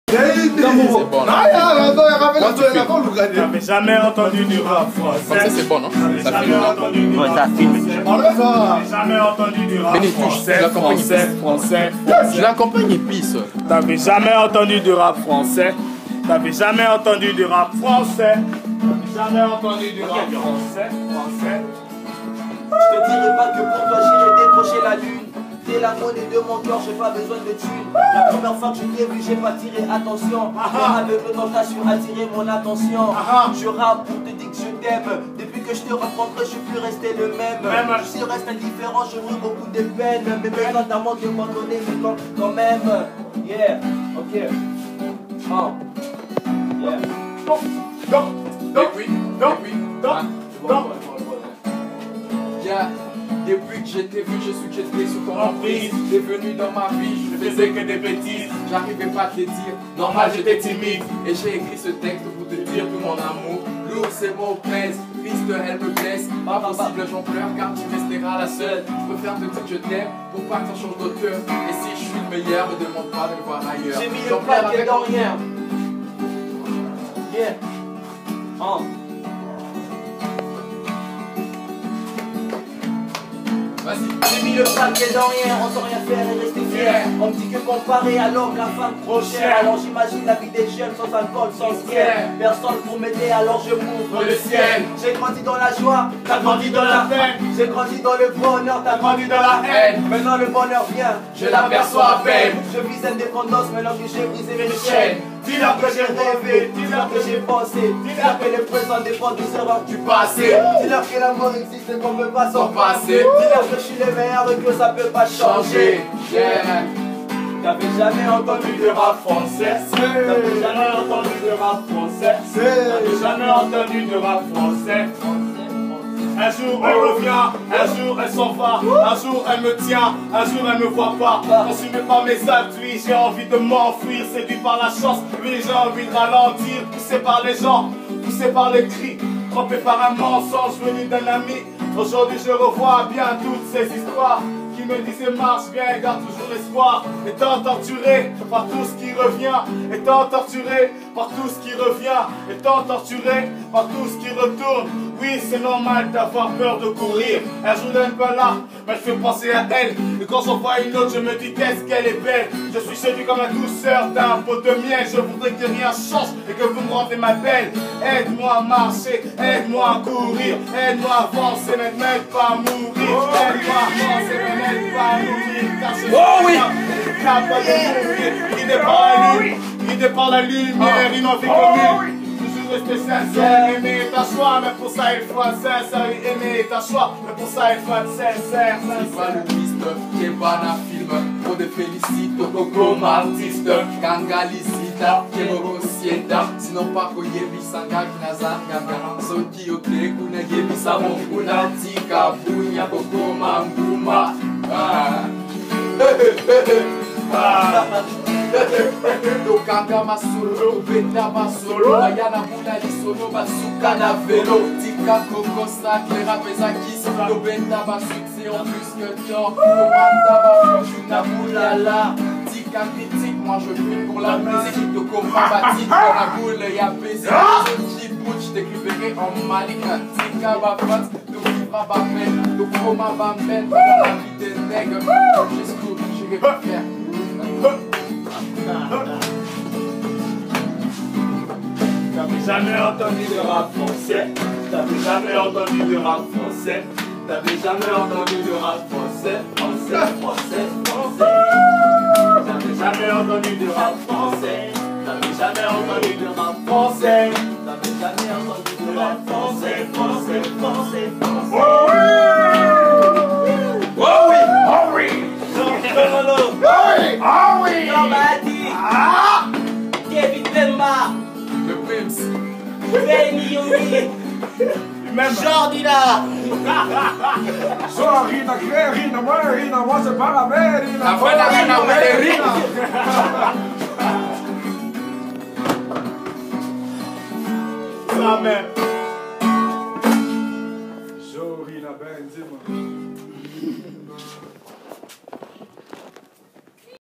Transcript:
C'est bon, non? T'avais jamais entendu du rap français. Comme ça, c'est bon, non? Ça Jamais filme, entendu du rap ça filme. T'avais jamais entendu du rap Bénédicte, français. je l'accompagne Français. Je l'accompagne épice. T'avais jamais entendu du rap français. T'avais jamais entendu du rap français. T'avais jamais entendu du rap français. Je te dirai pas que pour toi j'irai décrocher la lune. T'es la monnaie de mon cœur, j'ai pas besoin de thunes. La première fois que je t'ai vu, j'ai pas tiré attention. Mais avec le temps, t'as su attirer mon attention. Je rappe pour te dire que je t'aime. Depuis que je t'ai rencontré, je suis plus resté le même. Si je reste indifférent, je brûle beaucoup de peine. Mais maintenant t'as manque de pardonner, mais quand même. Yeah, ok. Oh. Yeah. Depuis que j'étais vu, je suis que j'étais sous ton emprise. T'es venu dans ma vie, je ne faisais que des bêtises. J'arrivais pas à te les dire, normal j'étais timide. Et j'ai écrit ce texte pour te dire tout mon amour. Lourd ces mots pèsent, triste elle me blesse. Pas possible j'en pleure car tu resteras la seule. Je préfère te dire que je t'aime pour pas que ça change d'auteur. Et si je suis le meilleur, me demande pas de le voir ailleurs. J'ai mis le paquet dans rien. Yeah. Oh. J'ai mis le paquet dans rien, on sait rien faire et rester fier. On me dit que comparer alors que la femme trop chère. Alors j'imagine la vie des jeunes sans alcool, sans ciel. Personne pour m'aider alors je m'ouvre le ciel. J'ai grandi dans la joie, t'as grandi dans la peine. J'ai grandi dans le bonheur, t'as grandi dans la haine. Maintenant le bonheur vient, je l'aperçois à peine. Je vis indépendance maintenant que j'ai brisé mes chaînes. Dis-leur que j'ai rêvé, dis-leur que j'ai pensé. Dis-leur que le présent dépend du erreurs du passé. Dis-leur que l'amour existe et qu'on ne peut pas s'en passer. Dis-leur que je suis le meilleur et que ça peut pas changer. Yeah. T'avais jamais entendu de rap français. T'avais jamais entendu de rap français. T'avais jamais entendu de rap français. Un jour elle revient, un jour elle s'en va, un jour elle me tient, un jour elle me voit pas. Consumé par mes actes, oui j'ai envie de m'enfuir, séduit par la chance, oui j'ai envie de ralentir. Poussé par les gens, poussé par les cris, trompé par un mensonge venu d'un ami. Aujourd'hui je revois bien toutes ces histoires qui me disaient marche bien, garde toujours l'espoir. Étant torturé par tout ce qui revient, étant torturé par tout ce qui revient, étant torturé par tout ce qui retourne. Oui, c'est normal d'avoir peur de courir. Un jour elle n'est pas là, mais je fais penser à elle. Et quand j'en vois une autre, je me dis qu'est-ce qu'elle est belle. Je suis séduit comme la douceur d'un pot de miel. Je voudrais que rien change et que vous me rendez ma belle. Aide-moi à marcher, aide-moi à courir, aide-moi à avancer, mais n'aide pas à mourir. Aide-moi à avancer, mais n'aide pas à mourir. Car je suis capable de mourir. Guidé par la lumière, il n'en fait commune. Rester sincère, aimer ta choix, mais pour ça il faut être sincère. Aimer ta choix, mais pour ça il faut être sincère. C'est pas le triste, che bana film, o de felicito, como artiste, kangalisita, che mogosieta, sinon pas ko yebi sanga kinazanga, soki ote kuna yebi samo kuna tika bunya kokoma nguma. Tokanga masolo, beta masolo, ayana bula lisono basuka na vélo. Tika koko sacré rapeza kiss, no beta ba succès en plus que toi. Komanda ba na boulala. Tika critique, moi je prie pour la musique. Tokoma batik, dans la boule y'a baiser. Qui bouge, je t'écriverai en malika. Tika ba fat, tu vivras ba peine. Tokoma ba men, dans la vie des nègres. Jusqu'où j'irai pas faire. T'avais jamais entendu de rap français. T'avais jamais entendu de rap français. T'avais jamais entendu de rap français. T'avais jamais entendu de rap français. T'avais jamais entendu de rap français. T'avais jamais entendu de rap français. Oh oui! Nobody! David Lemma! Le Prince! Benny Yomi! Jordi là! Só rina, que rina, mãe rina, você para ver, rina. La buena rina, huele rico.